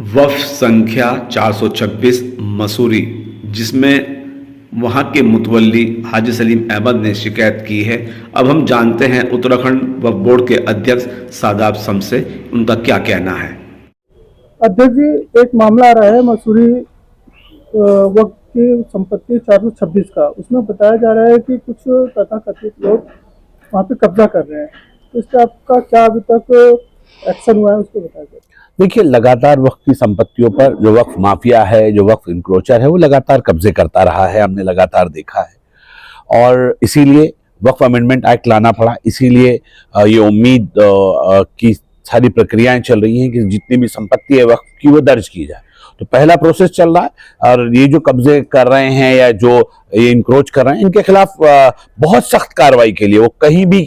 वफ़ संख्या 426 मसूरी, जिसमें वहां के मुतवल्ली हाजी सलीम अहमद ने शिकायत की है। अब हम जानते हैं उत्तराखंड वक्फ बोर्ड के अध्यक्ष शादाब शम्स से उनका क्या कहना है। अध्यक्ष जी, एक मामला आ रहा है मसूरी वक्त की संपत्ति 426 का। उसमें बताया जा रहा है कि कुछ तथाकथित लोग वहाँ पे कब्जा कर रहे हैं। तो इसका आपका क्या अभी तक एक्शन हुआ है, उसको बताइए। देखिए, लगातार वक्फ की संपत्तियों पर जो वक्फ माफिया है, जो वक्फ इंक्रोचर है, वो लगातार कब्जे करता रहा है, हमने लगातार देखा है। और इसीलिए वक्फ अमेंडमेंट एक्ट लाना पड़ा। इसीलिए ये उम्मीद की सारी प्रक्रियाएं चल रही हैं कि जितनी भी संपत्ति है वक्फ की वो दर्ज की जाए। तो पहला प्रोसेस चल रहा है और ये जो कब्जे कर रहे हैं या जो ये इंक्रोच कर रहे हैं, इनके खिलाफ बहुत सख्त कार्रवाई के लिए, वो कहीं भी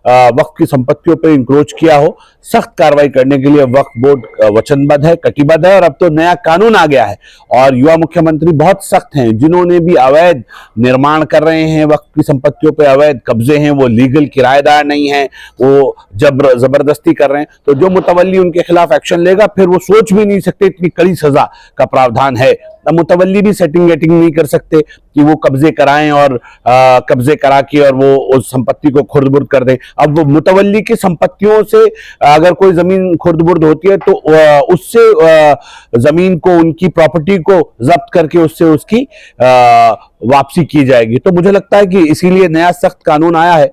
वक्फ की संपत्तियों पर इंक्रोच किया हो, सख्त कार्रवाई करने के लिए वक्फ बोर्ड वचनबद्ध है, कटिबद्ध है। और अब तो नया कानून आ गया है और युवा मुख्यमंत्री बहुत सख्त हैं। जिन्होंने भी अवैध निर्माण कर रहे हैं, वक्फ की संपत्तियों पर अवैध कब्जे हैं, वो लीगल किराएदार नहीं है, वो जबरदस्ती कर रहे हैं, तो जो मुतवल्ली उनके खिलाफ एक्शन लेगा, फिर वो सोच भी नहीं सकते, इतनी कड़ी सजा का प्रावधान है। मुतवल्ली भी सेटिंग वेटिंग नहीं कर सकते कि वो कब्जे कराएं और कब्जे करा के और वो उस संपत्ति को खुर्द-बुर्द कर दें। अब वो मुतवल्ली की संपत्तियों से अगर कोई जमीन खुर्द-बुर्द होती है तो उससे जमीन को, उनकी प्रॉपर्टी को जब्त करके उससे उसकी वापसी की जाएगी। तो मुझे लगता है कि इसीलिए नया सख्त कानून आया है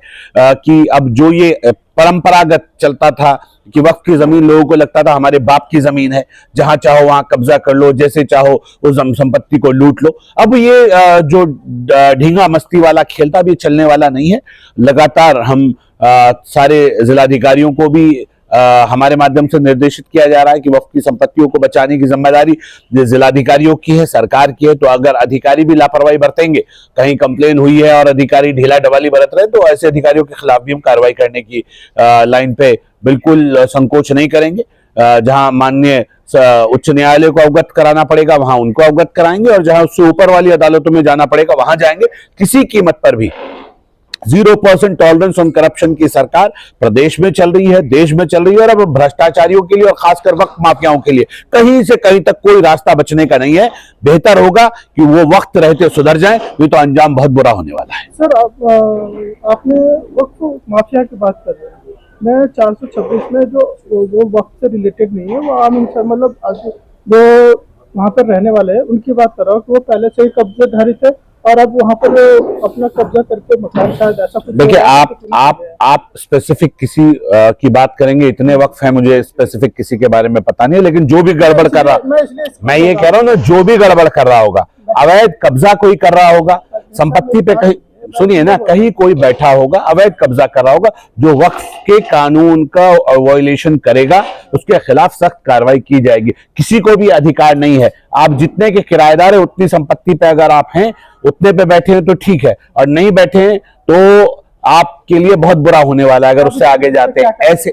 कि अब जो ये परंपरागत चलता था कि वक्फ की जमीन, लोगों को लगता था हमारे बाप की जमीन है, जहां चाहो वहां कब्जा कर लो, जैसे चाहो उस संपत्ति को लूट लो। अब ये जो ढींगा मस्ती वाला खेल था, अब ये चलने वाला नहीं है। लगातार हम सारे जिलाधिकारियों को भी हमारे माध्यम से निर्देशित किया जा रहा है कि वक्फ की संपत्तियों को बचाने की जिम्मेदारी जिलाधिकारियों की है, सरकार की है। तो अगर अधिकारी भी लापरवाही बरतेंगे, कहीं कंप्लेन हुई है और अधिकारी ढीला ढवाली बरत रहे हैं, तो ऐसे अधिकारियों के खिलाफ भी हम कार्रवाई करने की लाइन पे बिल्कुल संकोच नहीं करेंगे। जहां माननीय उच्च न्यायालय को अवगत कराना पड़ेगा, वहां उनको अवगत कराएंगे, और जहां उससे ऊपर वाली अदालतों में जाना पड़ेगा, वहां जाएंगे। किसी कीमत पर भी 0% टॉलरेंस ऑन करप्शन की सरकार प्रदेश में चल रही है, देश में चल रही है। और अब भ्रष्टाचारियों के लिए और खासकर वक्त माफियाओं के लिए कहीं से कहीं तक कोई रास्ता बचने का नहीं है। बेहतर होगा कि वो वक्त रहते सुधर जाएं, नहीं तो अंजाम बहुत बुरा होने वाला है। सर, आपने वक्त माफिया की बात कर रहे हैं। मैं 426 में जो वक्त से रिलेटेड नहीं है, वो आम इंसान, मतलब जो वहाँ पर रहने वाले हैं, उनकी बात कर रहा हूँ कि वो पहले से ही कब्जेधारी थे और अब वहाँ पर अपना कब्जा करके मकान, शायद ऐसा कुछ। देखिए, आप स्पेसिफिक किसी की बात करेंगे, इतने वक्त है, मुझे स्पेसिफिक किसी के बारे में पता नहीं है। लेकिन जो भी गड़बड़ कर रहा, मैं ये कह रहा हूं ना, जो भी गड़बड़ कर रहा होगा, अवैध कब्जा कोई कर रहा होगा संपत्ति पे, कहीं सुनिए ना, कहीं कोई बैठा होगा, अवैध कब्जा कर रहा होगा, जो वक्फ के कानून का वायलेशन करेगा, उसके खिलाफ सख्त कार्रवाई की जाएगी। किसी को भी अधिकार नहीं है, आप जितने के किराएदार है उतनी संपत्ति पे अगर आप हैं, उतने पे बैठे हैं तो ठीक है, और नहीं बैठे हैं तो आपके लिए बहुत बुरा होने वाला है अगर उससे आगे जाते हैं। ऐसे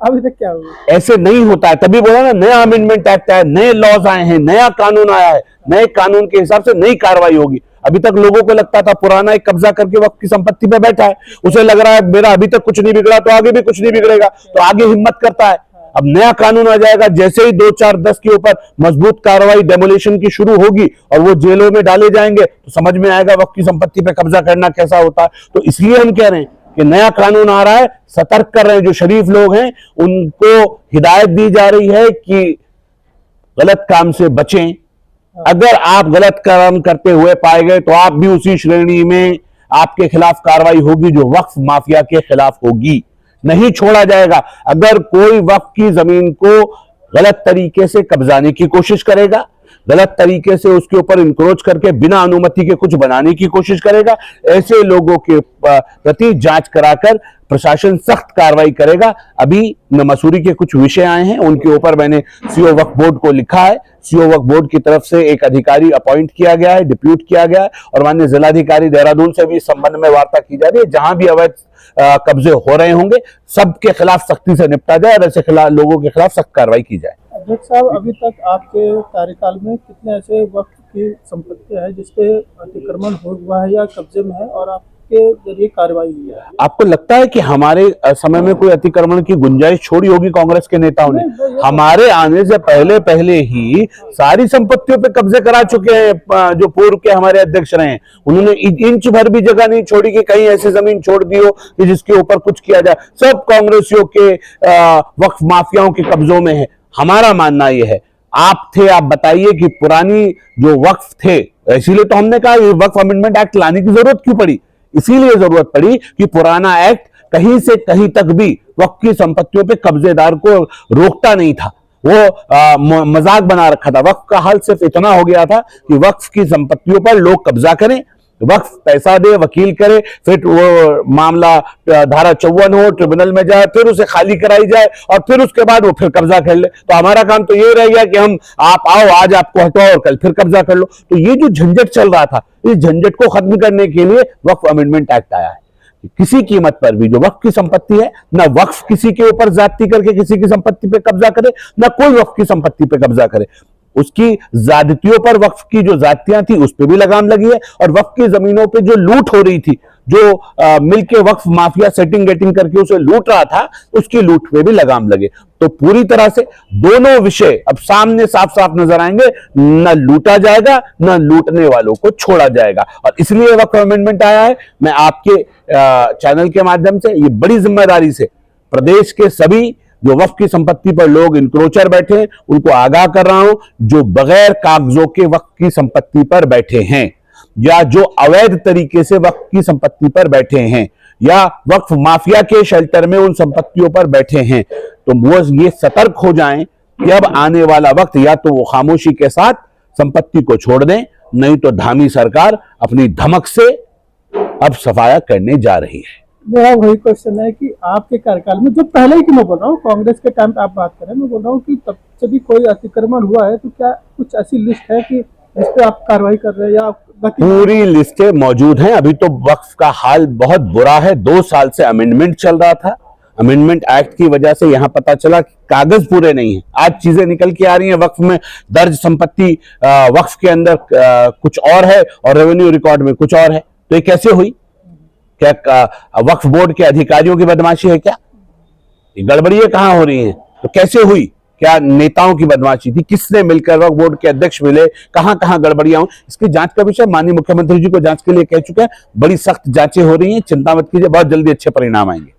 अभी तक क्या हुआ? ऐसे नहीं होता है। तभी बोला ना, नया अमेंडमेंट एक्ट आया, नए लॉज आए हैं, नया कानून आया है, नए कानून के हिसाब से नई कार्रवाई होगी। अभी तक लोगों को लगता था पुराना एक कब्जा करके वक्त की संपत्ति पे बैठा है, उसे लग रहा है मेरा अभी तक कुछ नहीं बिगड़ा तो आगे भी कुछ नहीं बिगड़ेगा, तो आगे हिम्मत करता है। अब नया कानून आ जाएगा, जैसे ही 2, 4, 10 के ऊपर मजबूत कार्रवाई डेमोलिशन की शुरू होगी और वो जेलों में डाले जाएंगे, तो समझ में आएगा वक्त की संपत्ति पे कब्जा करना कैसा होता है। तो इसलिए हम कह रहे हैं कि नया कानून आ रहा है, सतर्क कर रहे हैं। जो शरीफ लोग हैं उनको हिदायत दी जा रही है कि गलत काम से बचें। अगर आप गलत काम करते हुए पाए गए तो आप भी उसी श्रेणी में, आपके खिलाफ कार्रवाई होगी जो वक्फ माफिया के खिलाफ होगी। नहीं छोड़ा जाएगा। अगर कोई वक्फ की जमीन को गलत तरीके से कब्जाने की कोशिश करेगा, गलत तरीके से उसके ऊपर इंक्रोच करके बिना अनुमति के कुछ बनाने की कोशिश करेगा, ऐसे लोगों के प्रति जांच कराकर प्रशासन सख्त कार्रवाई करेगा। अभी मसूरी के कुछ विषय आए हैं, उनके ऊपर मैंने सीओ वक्फ बोर्ड को लिखा है। सीओ वक्फ बोर्ड की तरफ से एक अधिकारी अपॉइंट किया गया है, डिप्यूट किया गया है, और माननीय जिलाधिकारी देहरादून से भी इस संबंध में वार्ता की जा रही है। जहां भी अवैध कब्जे हो रहे होंगे, सबके खिलाफ सख्ती से निपटा जाए और ऐसे लोगों के खिलाफ सख्त कार्रवाई की जाए। अध्यक्ष साहब, अभी तक आपके कार्यकाल में कितने ऐसे वक्त की संपत्ति है जिसपे अतिक्रमण हुआ है या कब्जे में है, और आप के जरिए कार्रवाई हुई है। आपको लगता है कि हमारे समय में कोई अतिक्रमण की गुंजाइश छोड़ी होगी कांग्रेस के नेताओं ने? हमारे आने से पहले पहले ही सारी संपत्तियों पे कब्जे करा चुके हैं जो पूर्व के हमारे अध्यक्ष रहे हैं। उन्होंने इंच भर भी जगह नहीं छोड़ी कि कहीं ऐसी जमीन छोड़ दी हो कि जिसके ऊपर कुछ किया जाए। सब कांग्रेसियों के वक्फ माफियाओं के कब्जों में है। हमारा मानना यह है, आप बताइए कि पुरानी जो वक्फ थे, इसीलिए तो हमने कहा ये वक्फ अमेंडमेंट एक्ट लाने की जरूरत क्यों पड़ी? इसीलिए जरूरत पड़ी कि पुराना एक्ट कहीं से कहीं तक भी वक्फ की संपत्तियों पे कब्जेदार को रोकता नहीं था। वो मजाक बना रखा था। वक्फ का हाल सिर्फ इतना हो गया था कि वक्फ की संपत्तियों पर लोग कब्जा करें, वक्फ पैसा दे, वकील करे, फिर वो मामला धारा 54 हो, ट्रिब्यूनल में जाए, फिर उसे खाली कराई जाए और फिर उसके बाद वो फिर कब्जा कर ले। तो हमारा काम तो ये रह गया कि हम आप आओ, आज आपको हटाओ और कल फिर कब्जा कर लो। तो ये जो झंझट चल रहा था, इस झंझट को खत्म करने के लिए वक्फ अमेंडमेंट एक्ट आया है। किसी कीमत पर भी जो वक्फ की संपत्ति है, ना वक्फ किसी के ऊपर ज्यादती करके किसी की संपत्ति पे कब्जा करे, ना कोई वक्फ की संपत्ति पे कब्जा करे। उसकी ज्यादतियों पर वक्फ की जो ज्यादतियां थी उस पर भी लगाम लगी है और वक्फ की जमीनों पे जो लूट हो रही थी, जो मिलके वक्फ माफिया सेटिंग गेटिंग करके उसे लूट रहा था, उसकी लूट पे भी लगाम लगे। तो पूरी तरह से दोनों विषय अब सामने साफ साफ नजर आएंगे। न लूटा जाएगा, न लूटने वालों को छोड़ा जाएगा। और इसलिए वक्फ अमेंडमेंट आया है। मैं आपके चैनल के माध्यम से ये बड़ी जिम्मेदारी से प्रदेश के सभी जो वक्फ की संपत्ति पर लोग इंक्रोचर बैठे हैं उनको आगाह कर रहा हूं, जो बगैर कागजों के वक्फ की संपत्ति पर बैठे हैं या जो अवैध तरीके से वक्फ की संपत्ति पर बैठे हैं या वक्फ माफिया के शेल्टर में उन संपत्तियों पर बैठे हैं, तो वो ये सतर्क हो जाएं कि अब आने वाला वक्त या तो वो खामोशी के साथ संपत्ति को छोड़ दें, नहीं तो धामी सरकार अपनी धमक से अब सफाया करने जा रही है। मेरा वही क्वेश्चन है कि आपके कार्यकाल में, जो पहले ही की मैं बोल रहा हूँ, कांग्रेस के टाइम पे आप बात करें, मैं बोल रहा हूँ कि तब से भी कोई अतिक्रमण हुआ है तो क्या कुछ ऐसी लिस्ट है कि जिस पे आप कार्रवाई कर रहे हैं या पूरी लिस्टें मौजूद हैं। अभी तो वक्फ का हाल बहुत बुरा है। 2 साल से अमेंडमेंट चल रहा था। अमेंडमेंट एक्ट की वजह से यहां पता चला कि कागज पूरे नहीं है। आज चीजें निकल के आ रही हैं, वक्फ में दर्ज संपत्ति वक्फ के अंदर कुछ और है और रेवेन्यू रिकॉर्ड में कुछ और है। तो ये कैसे हुई? क्या वक्फ बोर्ड के अधिकारियों की बदमाशी है? क्या ये गड़बड़ियां कहां हो रही हैं? तो कैसे हुई? क्या नेताओं की बदमाशी थी? किसने मिलकर वक्फ बोर्ड के अध्यक्ष मिले? कहां कहां गड़बड़ियां हुई? इसकी जांच का विषय माननीय मुख्यमंत्री जी को जांच के लिए कह चुके हैं। बड़ी सख्त जांचें हो रही हैं, चिंता मत कीजिए, बहुत जल्दी अच्छे परिणाम आएंगे।